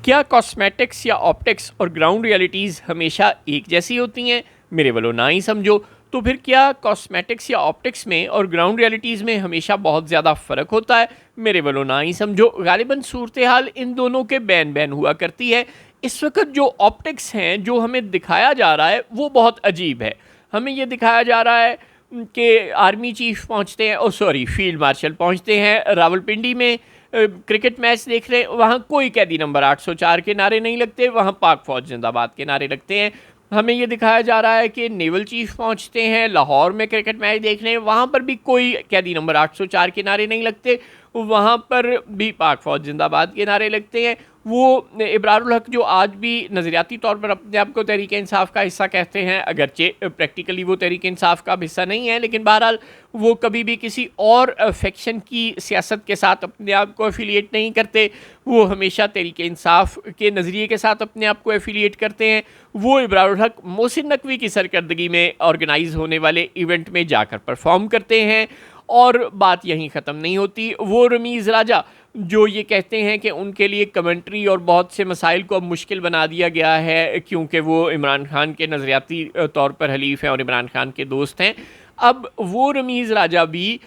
क्या कॉस्मेटिक्स या ऑप्टिक्स और ग्राउंड रियलिटीज़ हमेशा एक जैसी होती हैं? मेरे वालों ना ही समझो। तो फिर क्या कॉस्मेटिक्स या ऑप्टिक्स में और ग्राउंड रियलिटीज़ में हमेशा बहुत ज़्यादा फ़र्क होता है? मेरे वालों ना ही समझो। गालिबन सूरत हाल इन दोनों के बैन बैन हुआ करती है। इस वक्त जो ऑप्टिक्स हैं, जो हमें दिखाया जा रहा है, वो बहुत अजीब है। हमें ये दिखाया जा रहा है कि आर्मी चीफ पहुंचते हैं, ओ सॉरी, फील्ड मार्शल पहुंचते हैं रावलपिंडी में, क्रिकेट मैच देख रहे हैं। वहाँ कोई कैदी नंबर 804 के नारे नहीं लगते, वहाँ पाक फौज जिंदाबाद के नारे लगते हैं। हमें ये दिखाया जा रहा है कि नेवल चीफ पहुंचते हैं लाहौर में क्रिकेट मैच देख रहे हैं, वहाँ पर भी कोई कैदी नंबर 804 के नारे नहीं लगते, वहाँ पर भी पाक फौज जिंदाबाद के नारे लगते हैं। वो इब्रारुल हक जो आज भी नज़रियाती तौर पर अपने आप को तहरीक इंसाफ का हिस्सा कहते हैं, अगरचे प्रैक्टिकली वो तहरीक इंसाफ का हिस्सा नहीं है, लेकिन बहरहाल वो कभी भी किसी और फैक्शन की सियासत के साथ अपने आप को एफिलिएट नहीं करते। वो हमेशा तहरीक इंसाफ के नज़रिए के साथ अपने आप को एफिलिएट करते हैं। वो इब्रारुल हक मोहसिन नकवी की सरकर्दगी में ऑर्गेनाइज होने वाले इवेंट में जाकर परफॉर्म करते हैं। और बात यहीं ख़त्म नहीं होती। वो रमीज़ राजा जो ये कहते हैं कि उनके लिए कमेंट्री और बहुत से मसाइल को अब मुश्किल बना दिया गया है, क्योंकि वो इमरान खान के नज़रियाती तौर पर हलीफ हैं और इमरान खान के दोस्त हैं। अब वो रमीज़ राजा भी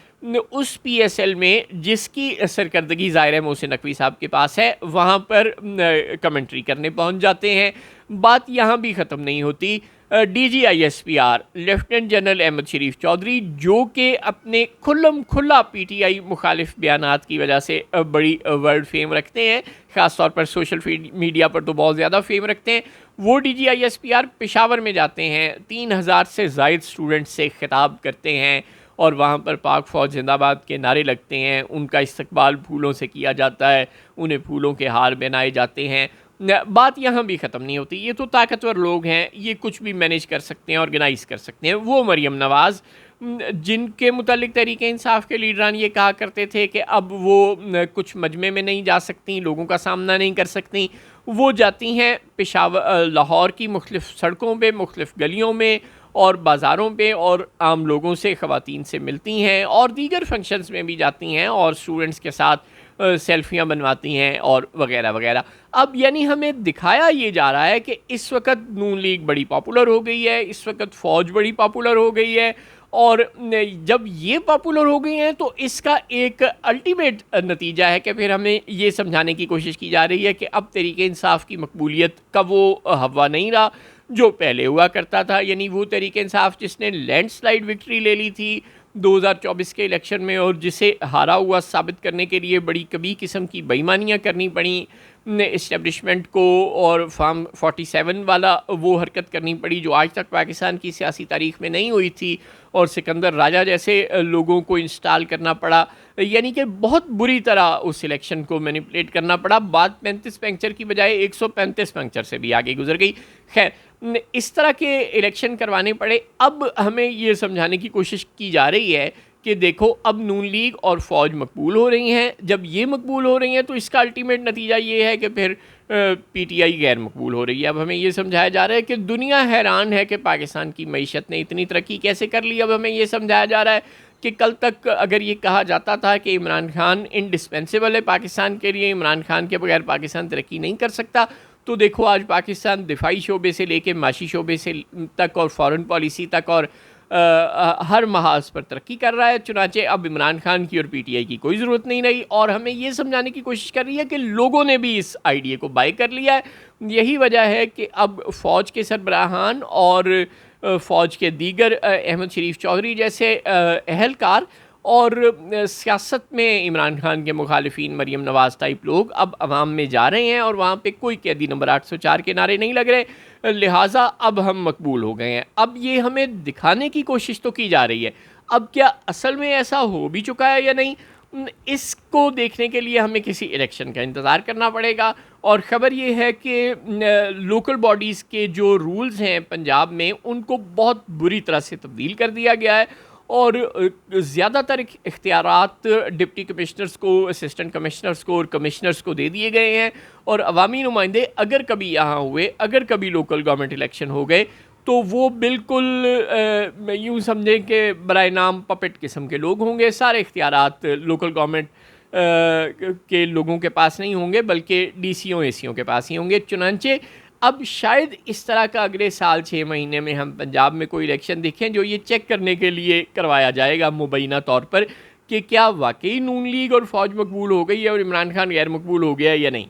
उस PSL में जिसकी सरकर्दगी ज़ाहिर है मोहसिन नकवी साहब के पास है, वहाँ पर कमेंट्री करने पहुँच जाते हैं। बात यहाँ भी ख़त्म नहीं होती। DGISPR लेफ्टिनेंट जनरल अहमद शरीफ चौधरी, जो कि अपने खुला PTI मुखालिफ बयानात की वजह से बड़ी वर्ल्ड फेम रखते हैं, ख़ास तौर पर सोशल मीडिया पर तो बहुत ज़्यादा फेम रखते हैं, वो DGISPR पेशावर में जाते हैं, 3000 से ज़ायद स्टूडेंट से खिताब करते हैं और वहाँ पर पाक फ़ौज जिंदाबाद के नारे लगते हैं। उनका इस्तकबाल फूलों से किया जाता है, उन्हें फूलों के हार पहनाए जाते हैं। बात यहाँ भी ख़त्म नहीं होती। ये तो ताकतवर लोग हैं, ये कुछ भी मैनेज कर सकते हैं, ऑर्गेनाइज़ कर सकते हैं। वो मरियम नवाज़, जिनके मुतालिक तहरीक इंसाफ के लीडरान ये कहा करते थे कि अब वो कुछ मजमे में नहीं जा सकती, लोगों का सामना नहीं कर सकती, वो जाती हैं पेशावर लाहौर की मुख्तलिफ़ सड़कों पे, मुख्तलिफ़ गलियों में और बाज़ारों पे, और आम लोगों से, ख़वातीन से मिलती हैं और दीगर फंक्शंस में भी जाती हैं और स्टूडेंट्स के साथ सेल्फियाँ बनवाती हैं और वगैरह वगैरह। अब यानी हमें दिखाया ये जा रहा है कि इस वक्त नून लीग बड़ी पॉपुलर हो गई है, इस वक्त फ़ौज बड़ी पॉपुलर हो गई है, और जब ये पॉपुलर हो गई हैं तो इसका एक अल्टीमेट नतीजा है कि फिर हमें ये समझाने की कोशिश की जा रही है कि अब तहरीक इंसाफ की मकबूलियत का वो हवा नहीं रहा जो पहले हुआ करता था। यानी वो तहरीक इंसाफ जिसने लैंडस्लाइड विक्ट्री ले ली थी 2024 के इलेक्शन में और जिसे हारा हुआ साबित करने के लिए बड़ी कभी किस्म की बेईमानियाँ करनी पड़ी इस्टेब्लिशमेंट को, और फार्म 47 वाला वो हरकत करनी पड़ी जो आज तक पाकिस्तान की सियासी तारीख में नहीं हुई थी, और सिकंदर राजा जैसे लोगों को इंस्टॉल करना पड़ा। यानी कि बहुत बुरी तरह उस इलेक्शन को मैनिपुलेट करना पड़ा। बात 35 पंक्चर की बजाय 135 पंक्चर से भी आगे गुजर गई। खैर, इस तरह के इलेक्शन करवाने पड़े। अब हमें ये समझाने की कोशिश की जा रही है कि देखो, अब नून लीग और फ़ौज मकबूल हो रही हैं। जब ये मकबूल हो रही हैं तो इसका अल्टीमेट नतीजा ये है कि फिर PTI गैर मकबूल हो रही है। अब हमें ये समझाया जा रहा है कि दुनिया हैरान है कि पाकिस्तान की मईशत ने इतनी तरक्की कैसे कर ली। अब हमें ये समझाया जा रहा है कि कल तक अगर ये कहा जाता था कि इमरान खान इंडिस्पेंसिबल है पाकिस्तान के लिए, इमरान खान के बगैर पाकिस्तान तरक्की नहीं कर सकता, तो देखो आज पाकिस्तान दिफाई शोबे से लेके माशी शोबे से तक और फ़ॉरेन पॉलिसी तक और हर महाज पर तरक्की कर रहा है। चुनाचे अब इमरान खान की और PTI की कोई ज़रूरत नहीं रही, और हमें ये समझाने की कोशिश कर रही है कि लोगों ने भी इस आइडिया को बाय कर लिया है। यही वजह है कि अब फ़ौज के सरबराहान और फ़ौज के दीगर अहमद शरीफ चौधरी जैसे अहलकार और सियासत में इमरान खान के मुखालिफिन मरियम नवाज़ टाइप लोग अब अवाम में जा रहे हैं और वहाँ पे कोई कैदी नंबर 804 के नारे नहीं लग रहे। लिहाजा अब हम मकबूल हो गए हैं। अब ये हमें दिखाने की कोशिश तो की जा रही है, अब क्या असल में ऐसा हो भी चुका है या नहीं, इसको देखने के लिए हमें किसी इलेक्शन का इंतज़ार करना पड़ेगा। और ख़बर ये है कि लोकल बॉडीज़ के जो रूल्स हैं पंजाब में, उनको बहुत बुरी तरह से तब्दील कर दिया गया है और ज़्यादातर इख्तियारात डिप्टी कमिश्नर्स को, असिस्टेंट कमिश्नर्स को और कमिश्नर्स को दे दिए गए हैं। और अवामी नुमाइंदे अगर कभी यहाँ हुए, अगर कभी लोकल गवर्नमेंट इलेक्शन हो गए, तो वो बिल्कुल यूँ समझें कि बराए नाम पपेट किस्म के लोग होंगे। सारे इख्तियारात लोकल गवर्नमेंट के लोगों के पास नहीं होंगे, बल्कि डीसीओ एसीओ के पास ही होंगे। चुनांचे अब शायद इस तरह का अगले साल 6 महीने में हम पंजाब में कोई इलेक्शन देखें जो ये चेक करने के लिए करवाया जाएगा मुबैना तौर पर कि क्या वाकई नून लीग और फ़ौज मकबूल हो गई है और इमरान खान गैर मकबूल हो गया है या नहीं।